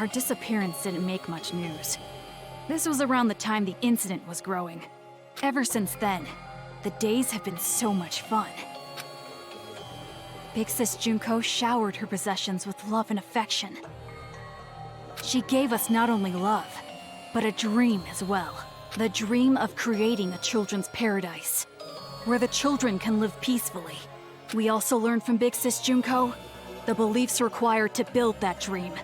Our disappearance didn't make much news. This was around the time the incident was growing. Ever since then, the days have been so much fun. Big Sis Junko showered her possessions with love and affection. She gave us not only love, but a dream as well. The dream of creating a children's paradise, where the children can live peacefully. We also learned from Big Sis Junko the beliefs required to build that dream.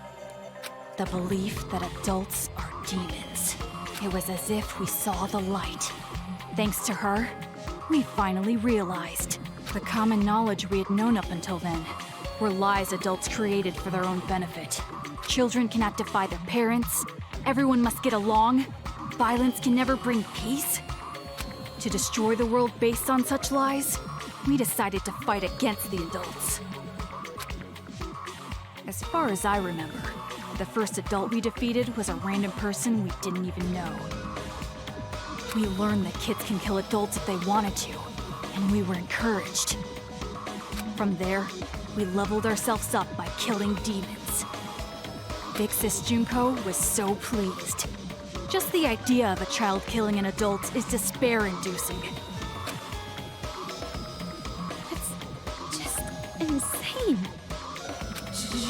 The belief that adults are demons. It was as if we saw the light. Thanks to her, we finally realized the common knowledge we had known up until then were lies adults created for their own benefit. Children cannot defy their parents, everyone must get along, violence can never bring peace. To destroy the world based on such lies, we decided to fight against the adults. As far as I remember, the first adult we defeated was a random person we didn't even know. We learned that kids can kill adults if they wanted to, and we were encouraged. From there, we leveled ourselves up by killing demons. Big Sis Junko was so pleased. Just the idea of a child killing an adult is despair-inducing. It's just insane.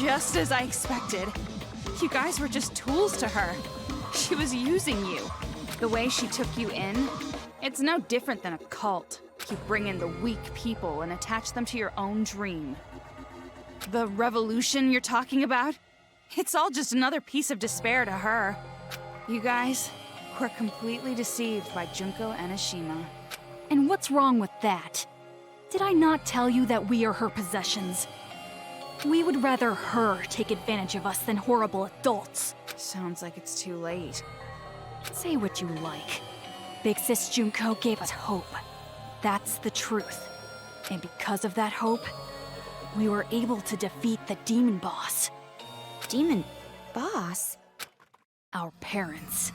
Just as I expected. You guys were just tools to her. She was using you. The way she took you in, it's no different than a cult. You bring in the weak people and attach them to your own dream. The revolution you're talking about? It's all just another piece of despair to her. You guys were completely deceived by Junko Enoshima. And what's wrong with that? Did I not tell you that we are her possessions? We would rather her take advantage of us than horrible adults. Sounds like it's too late. Say what you like. Big Sis Junko gave us hope. That's the truth. And because of that hope, we were able to defeat the demon boss. Demon boss? Our parents.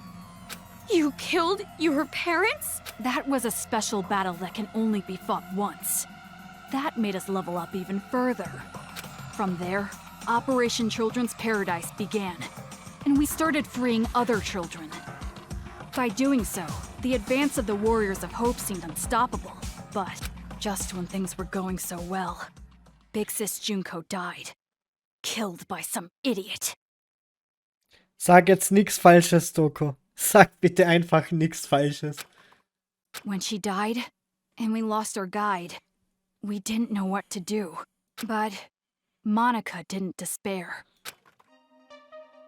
You killed your parents? That was a special battle that can only be fought once. That made us level up even further. From there, Operation Children's Paradise began, and we started freeing other children. By doing so, the advance of the Warriors of Hope seemed unstoppable. But just when things were going so well, Big Sis Junko died. Killed by some idiot. Sag jetzt nichts Falsches, Toko. Sag bitte einfach nichts Falsches. When she died, and we lost our guide, we didn't know what to do. But Monica didn't despair.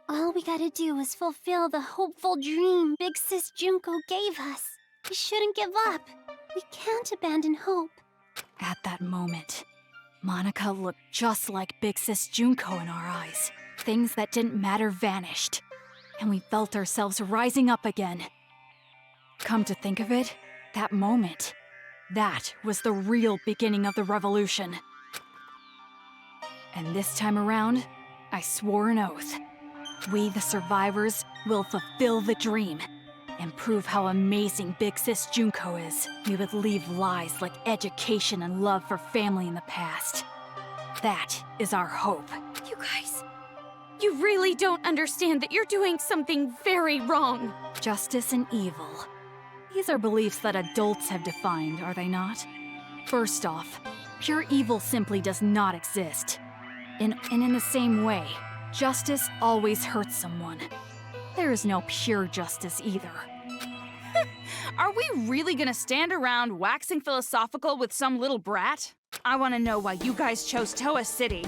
All we gotta do is fulfill the hopeful dream Big Sis Junko gave us. We shouldn't give up. We can't abandon hope. At that moment, Monica looked just like Big Sis Junko in our eyes. Things that didn't matter vanished, and we felt ourselves rising up again. Come to think of it, that moment, that was the real beginning of the revolution. And this time around, I swore an oath. We, the survivors, will fulfill the dream and prove how amazing Big Sis Junko is. We would leave lies like education and love for family in the past. That is our hope. You guys, you really don't understand that you're doing something very wrong. Justice and evil. These are beliefs that adults have defined, are they not? First off, pure evil simply does not exist. And in the same way, justice always hurts someone. There is no pure justice either. Are we really gonna stand around waxing philosophical with some little brat? I wanna know why you guys chose Toa City.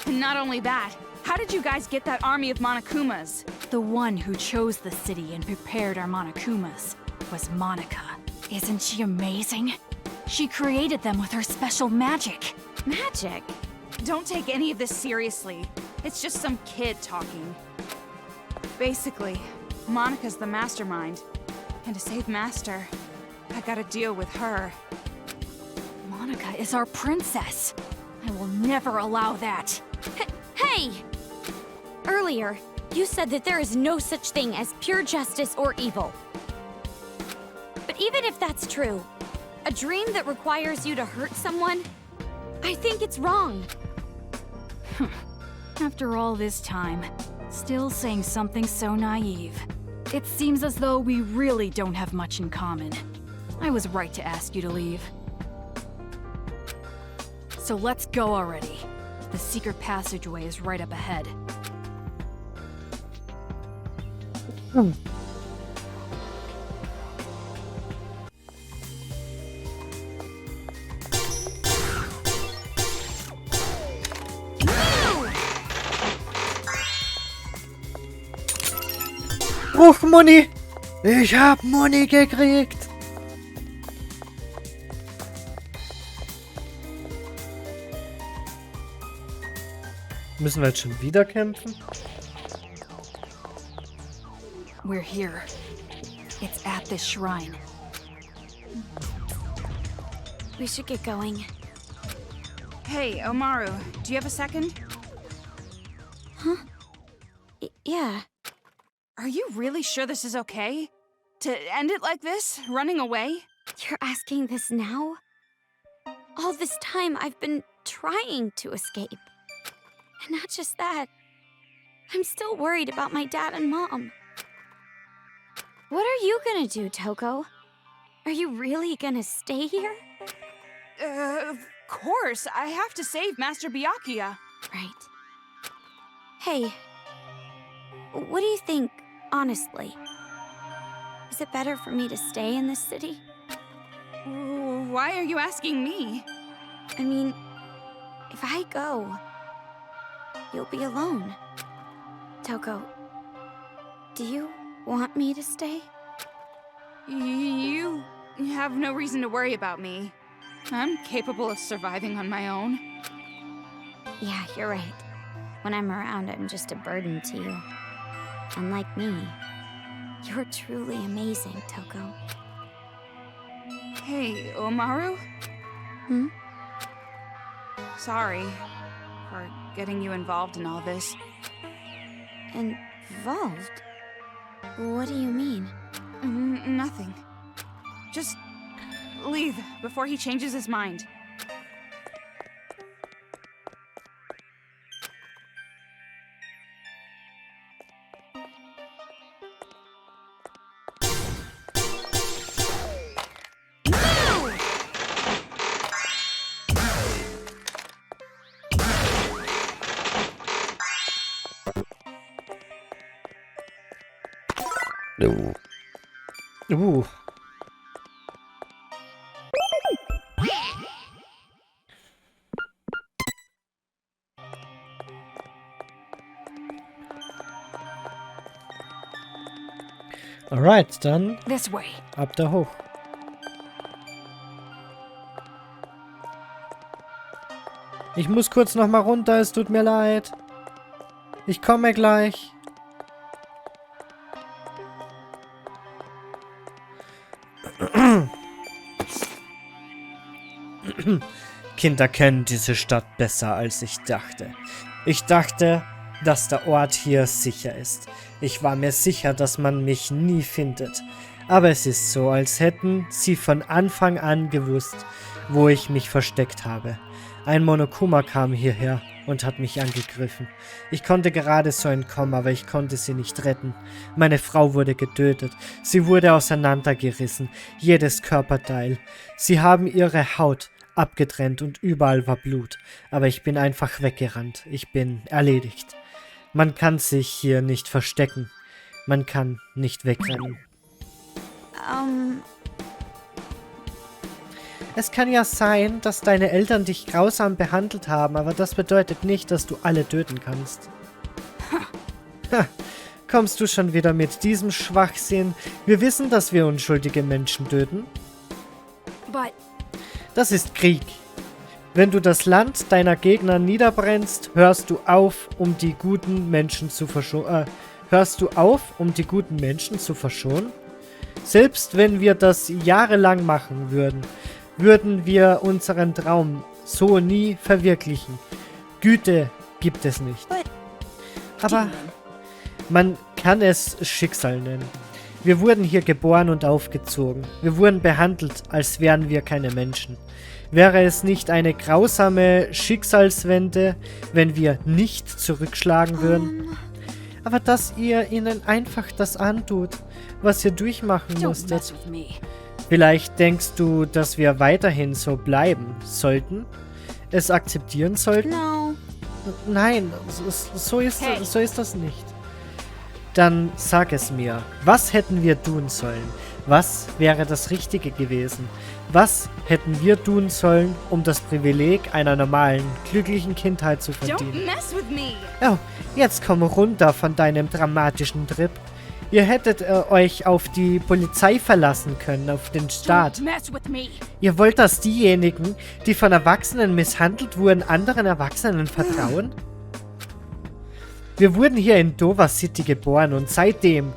And not only that, how did you guys get that army of Monokumas? The one who chose the city and prepared our Monokumas was Monica. Isn't she amazing? She created them with her special magic. Magic? Don't take any of this seriously. It's just some kid talking. Basically, Monica's the mastermind. And to save Master, I gotta deal with her. Monica is our princess. I will never allow that. Hey! Earlier, you said that there is no such thing as pure justice or evil. But even if that's true, a dream that requires you to hurt someone, I think it's wrong. After all this time, still saying something so naive. It seems as though we really don't have much in common. I was right to ask you to leave. So let's go already. The secret passageway is right up ahead. Bruchmuni! Ich hab Muni gekriegt! Müssen wir jetzt schon wieder kämpfen? We're here. It's at this shrine. We should get going. Hey, Omaru, do you have a second? Yeah. Are you really sure this is okay? To end it like this? Running away? You're asking this now? All this time I've been trying to escape. And not just that. I'm still worried about my dad and mom. What are you gonna do, Toko? Are you really gonna stay here? Of course. I have to save Master Byakuya. Right. Hey, what do you think, honestly? Is it better for me to stay in this city? Why are you asking me? I mean, if I go, you'll be alone. Toko, do you want me to stay? You have no reason to worry about me. I'm capable of surviving on my own. Yeah, you're right. When I'm around, I'm just a burden to you. Unlike me, you're truly amazing, Toko. Hey, Omaru? Hmm? Sorry for getting you involved in all this. Involved? What do you mean? Nothing. Just leave before he changes his mind. Alright, dann This way. ab da hoch. Ich muss kurz noch mal runter, es tut mir leid. Ich komme gleich. Kinder kennen diese Stadt besser, als ich dachte. Ich dachte, dass der Ort hier sicher ist. Ich war mir sicher, dass man mich nie findet. Aber es ist so, als hätten sie von Anfang an gewusst, wo ich mich versteckt habe. Ein Monokuma kam hierher und hat mich angegriffen. Ich konnte gerade so entkommen, aber ich konnte sie nicht retten. Meine Frau wurde getötet. Sie wurde auseinandergerissen. Jedes Körperteil. Sie haben ihre Haut abgetrennt und überall war Blut. Aber ich bin einfach weggerannt. Ich bin erledigt. Man kann sich hier nicht verstecken. Man kann nicht wegrennen. Es kann ja sein, dass deine Eltern dich grausam behandelt haben, aber das bedeutet nicht, dass du alle töten kannst. Ha, kommst du schon wieder mit diesem Schwachsinn? Wir wissen, dass wir unschuldige Menschen töten. But Das ist Krieg. Wenn du das Land deiner Gegner niederbrennst, hörst du auf, um die guten Menschen zu verschonen. Selbst wenn wir das jahrelang machen würden, würden wir unseren Traum so nie verwirklichen. Güte gibt es nicht. Aber man kann es Schicksal nennen. Wir wurden hier geboren und aufgezogen. Wir wurden behandelt, als wären wir keine Menschen. Wäre es nicht eine grausame Schicksalswende, wenn wir nicht zurückschlagen würden? Aber dass ihr ihnen einfach das antut, was ihr durchmachen Don't musstet. mess with me. Vielleicht denkst du, dass wir weiterhin so bleiben sollten? Es akzeptieren sollten? No. Nein, so ist das nicht. Dann sag es mir. Was hätten wir tun sollen? Was wäre das Richtige gewesen? Was hätten wir tun sollen, um das Privileg einer normalen, glücklichen Kindheit zu Don't verdienen? mess with me! Oh, jetzt komm runter von deinem dramatischen Trip. Ihr hättet euch auf die Polizei verlassen können, auf den Staat. Don't mess with me. Ihr wollt, dass diejenigen, die von Erwachsenen misshandelt wurden, anderen Erwachsenen vertrauen? Wir wurden hier in Dover City geboren und seitdem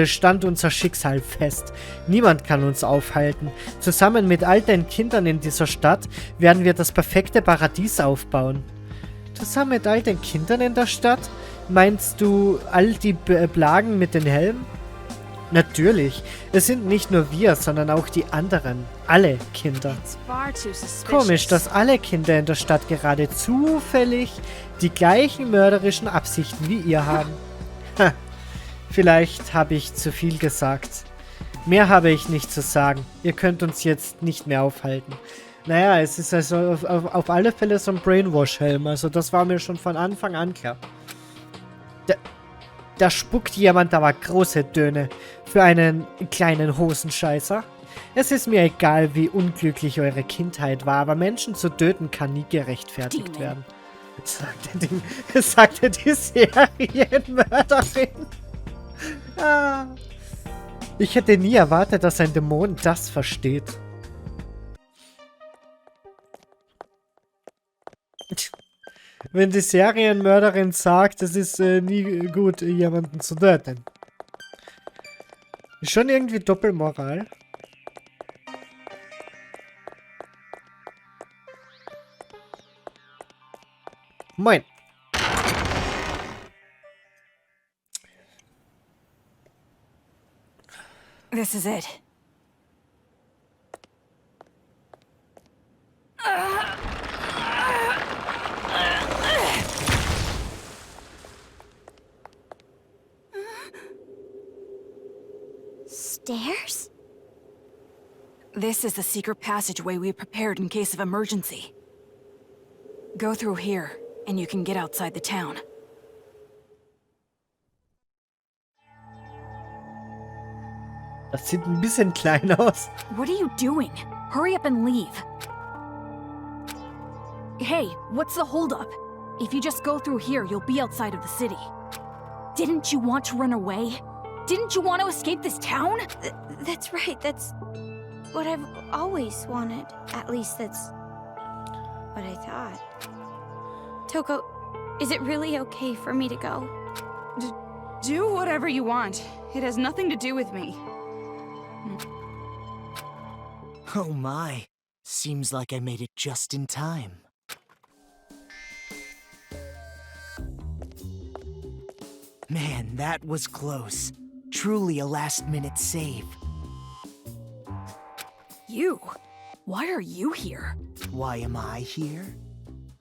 stand unser Schicksal fest. Niemand kann uns aufhalten. Zusammen mit all den Kindern in dieser Stadt werden wir das perfekte Paradies aufbauen. Zusammen mit all den Kindern in der Stadt? Meinst du all die Plagen mit den Helmen? Natürlich. Es sind nicht nur wir, sondern auch die anderen. Alle Kinder. It's far too suspicious. Komisch, dass alle Kinder in der Stadt gerade zufällig die gleichen mörderischen Absichten wie ihr haben. Ha, vielleicht habe ich zu viel gesagt. Mehr habe ich nicht zu sagen. Ihr könnt uns jetzt nicht mehr aufhalten. Naja, es ist also auf alle Fälle so ein Brainwash-Helm. Also das war mir schon von Anfang an klar. Da spuckt jemand aber große Töne für einen kleinen Hosenscheißer. Es ist mir egal, wie unglücklich eure Kindheit war, aber Menschen zu töten kann nie gerechtfertigt werden. Sagte die Serienmörderin. Ah. Ich hätte nie erwartet, dass ein Dämon das versteht. Wenn die Serienmörderin sagt, es ist nie gut, jemanden zu töten. Ist schon irgendwie Doppelmoral. Moin. This is it. Stairs? This is the secret passageway we prepared in case of emergency. Go through here, and you can get outside the town. Das sieht ein bisschen klein aus. What are you doing? Hurry up and leave. Hey, what's the holdup? If you just go through here, you'll be outside of the city. Didn't you want to run away? Didn't you want to escape this town? That's right, that's what I've always wanted. At least that's what I thought. Toko, is it really okay for me to go? Do whatever you want. It has nothing to do with me. Oh my. Seems like I made it just in time. Man, that was close. Truly a last-minute save. You? Why are you here? Why am I here?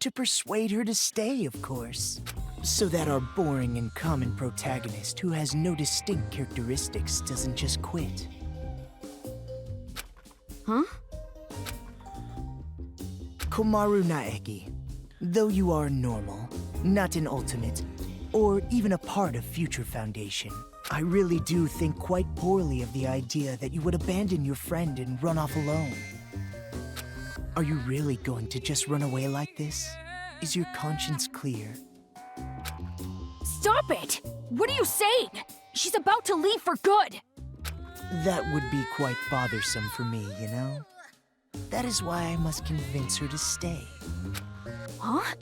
To persuade her to stay, of course. So that our boring and common protagonist who has no distinct characteristics doesn't just quit. Huh? Komaru Naegi, though you are normal, not an ultimate, or even a part of Future Foundation, I really do think quite poorly of the idea that you would abandon your friend and run off alone. Are you really going to just run away like this? Is your conscience clear? Stop it! What are you saying? She's about to leave for good! That would be quite bothersome for me, you know? That is why I must convince her to stay. Huh?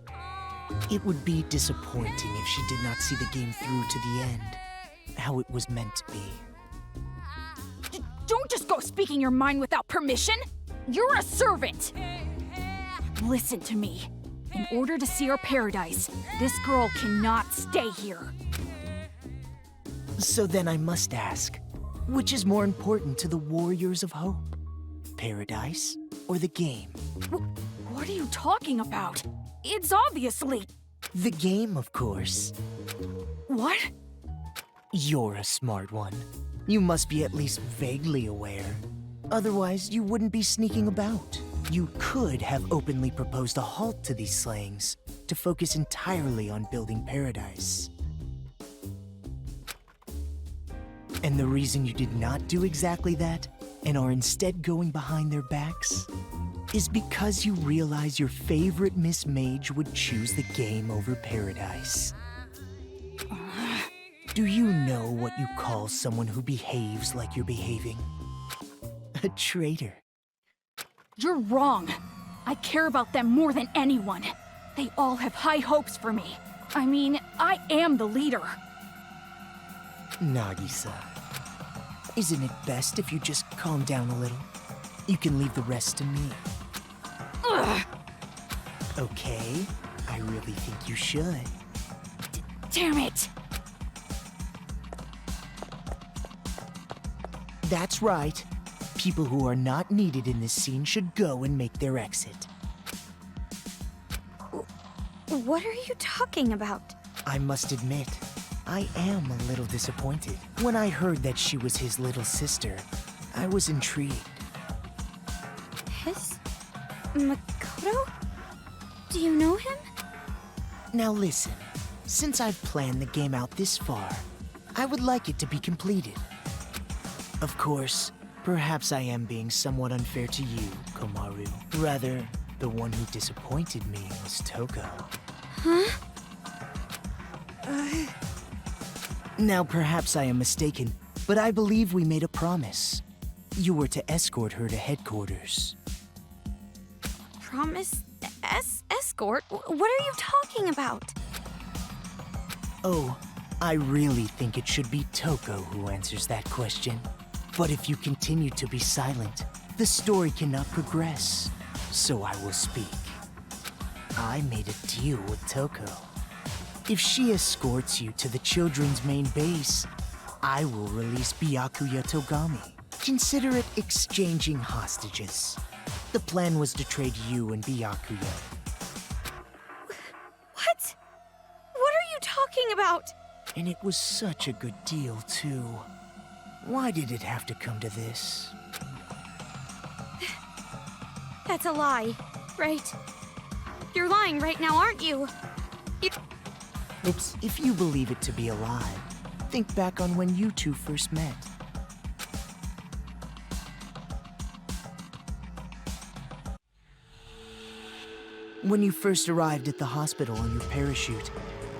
It would be disappointing if she did not see the game through to the end, how it was meant to be. Don't just go speaking your mind without permission! You're a servant! Listen to me. In order to see our paradise, this girl cannot stay here. So then I must ask, Which is more important to the warriors of hope? Paradise or the game? What are you talking about? It's obviously... The game, of course. What? You're a smart one. You must be at least vaguely aware. Otherwise, you wouldn't be sneaking about. You could have openly proposed a halt to these slayings to focus entirely on building paradise. And the reason you did not do exactly that, and are instead going behind their backs, is because you realize your favorite Miss Mage would choose the game over paradise. Do you know what you call someone who behaves like you're behaving? A traitor. You're wrong. I care about them more than anyone. They all have high hopes for me. I mean, I am the leader. Nagisa, isn't it best if you just calm down a little? You can leave the rest to me. Ugh. Okay, I really think you should. Damn it! That's right. People who are not needed in this scene should go and make their exit. What are you talking about? I must admit, I am a little disappointed. When I heard that she was his little sister, I was intrigued. His? Makoto? Do you know him? Now listen, since I've planned the game out this far, I would like it to be completed. Of course, perhaps I am being somewhat unfair to you, Komaru. Rather, the one who disappointed me was Toko. Huh? Now perhaps I am mistaken, but I believe we made a promise. You were to escort her to headquarters. Promise? Escort? What are you talking about? Oh, I really think it should be Toko who answers that question. But if you continue to be silent, the story cannot progress. So I will speak. I made a deal with Toko. If she escorts you to the children's main base, I will release Byakuya Togami. Consider it exchanging hostages. The plan was to trade you and Byakuya. What? What are you talking about? And it was such a good deal, too. Why did it have to come to this? That's a lie, right? You're lying right now, aren't you? Oops. If you believe it to be a lie, think back on when you two first met. When you first arrived at the hospital on your parachute,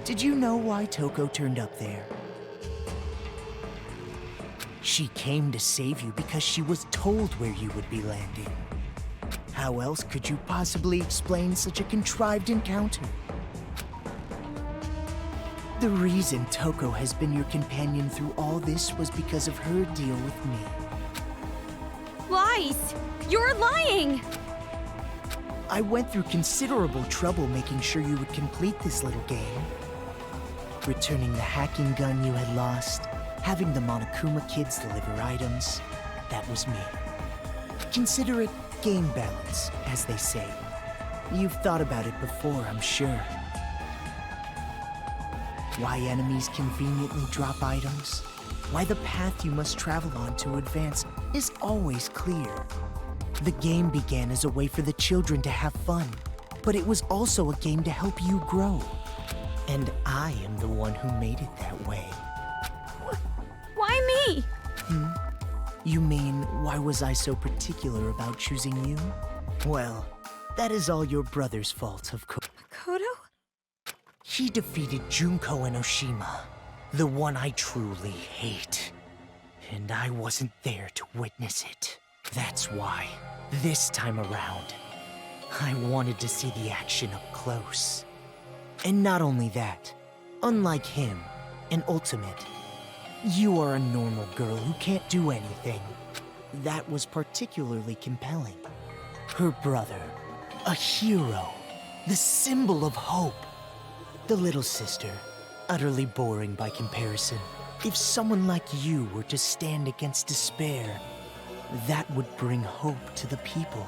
did you know why Toko turned up there? She came to save you because she was told where you would be landing. How else could you possibly explain such a contrived encounter? The reason Toko has been your companion through all this was because of her deal with me. Lies! You're lying! I went through considerable trouble making sure you would complete this little game. Returning the hacking gun you had lost, having the Monokuma kids deliver items, that was me. Consider it game balance, as they say. You've thought about it before, I'm sure. Why enemies conveniently drop items, why the path you must travel on to advance is always clear. The game began as a way for the children to have fun, but it was also a game to help you grow. And I am the one who made it that way. Why me? You mean, why was I so particular about choosing you? Well, that is all your brother's fault, of course. Makoto? He defeated Junko and Oshima, the one I truly hate. And I wasn't there to witness it. That's why, this time around, I wanted to see the action up close. And not only that, unlike him, an ultimate, you are a normal girl who can't do anything. That was particularly compelling. Her brother, a hero, the symbol of hope. The little sister, utterly boring by comparison. If someone like you were to stand against despair, that would bring hope to the people.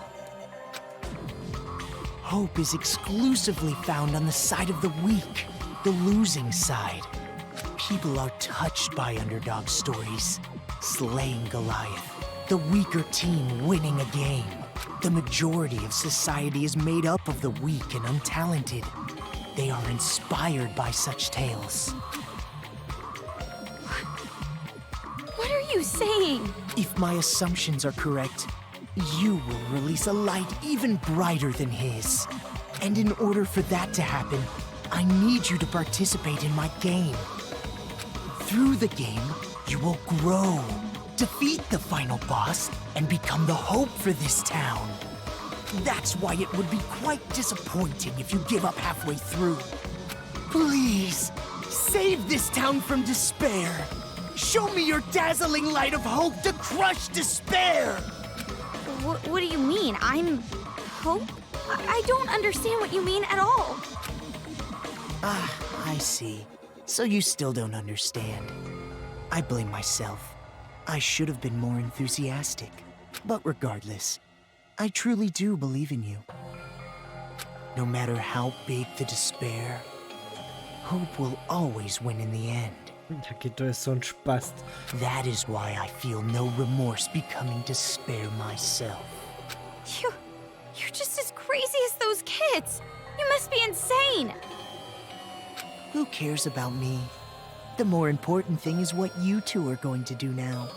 Hope is exclusively found on the side of the weak, the losing side. People are touched by underdog stories, slaying Goliath, the weaker team winning a game. The majority of society is made up of the weak and untalented. They are inspired by such tales. What are you saying? If my assumptions are correct, you will release a light even brighter than his. And in order for that to happen, I need you to participate in my game. Through the game, you will grow, defeat the final boss, and become the hope for this town. That's why it would be quite disappointing if you give up halfway through. Please, save this town from despair. Show me your dazzling light of hope to crush despair! What do you mean? I'm hope? I don't understand what you mean at all. Ah, I see. So you still don't understand. I blame myself. I should have been more enthusiastic. But regardless, I truly do believe in you. No matter how big the despair, hope will always win in the end. Takito ist so ein Spast. That is why I feel no remorse becoming despair myself. You're just as crazy as those kids. You must be insane. Who cares about me? The more important thing is what you two are going to do now.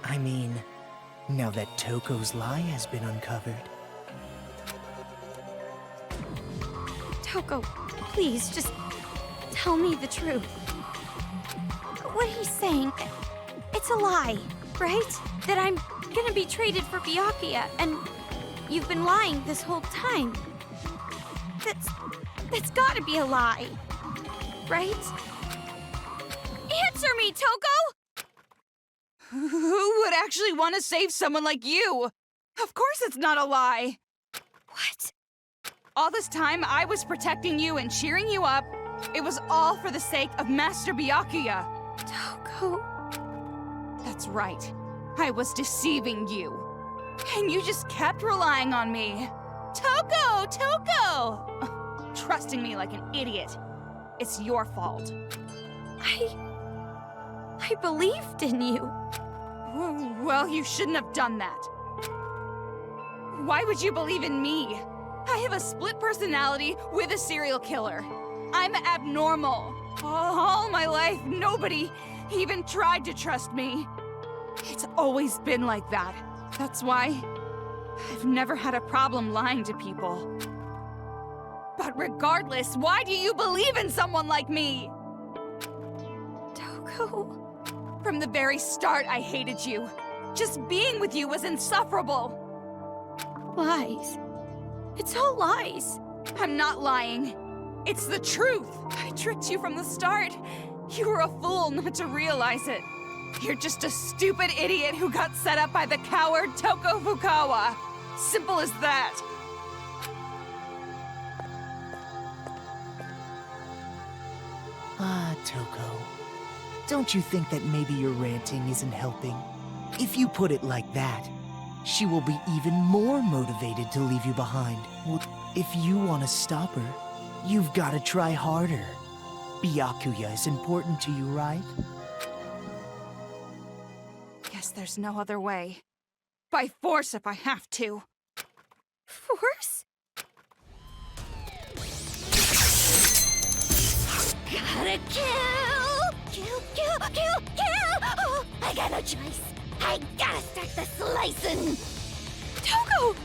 I mean, now that Toko's lie has been uncovered. Toko, please, just tell me the truth. What he's saying, it's a lie, right? That I'm gonna be traded for Byakuya, and you've been lying this whole time. That's gotta be a lie, right? Answer me, Toko! Who would actually want to save someone like you? Of course it's not a lie. What? All this time I was protecting you and cheering you up. It was all for the sake of Master Byakuya. Toko... That's right. I was deceiving you. And you just kept relying on me. Toko! Toko! Trusting me like an idiot. It's your fault. I believed in you. Well, you shouldn't have done that. Why would you believe in me? I have a split personality with a serial killer. I'm abnormal. All my life, nobody even tried to trust me. It's always been like that. That's why I've never had a problem lying to people. But regardless, why do you believe in someone like me? Toko... From the very start, I hated you. Just being with you was insufferable. Lies. It's all lies. I'm not lying. It's the truth. I tricked you from the start. You were a fool not to realize it. You're just a stupid idiot who got set up by the coward Toko Fukawa. Simple as that. Ah, Toko. Don't you think that maybe your ranting isn't helping? If you put it like that, she will be even more motivated to leave you behind. Well, if you want to stop her, you've got to try harder. Byakuya is important to you, right? Guess there's no other way. By force if I have to. Force? Gotta kill! Kill! Oh, I got no choice. I gotta start the slicing. Toko!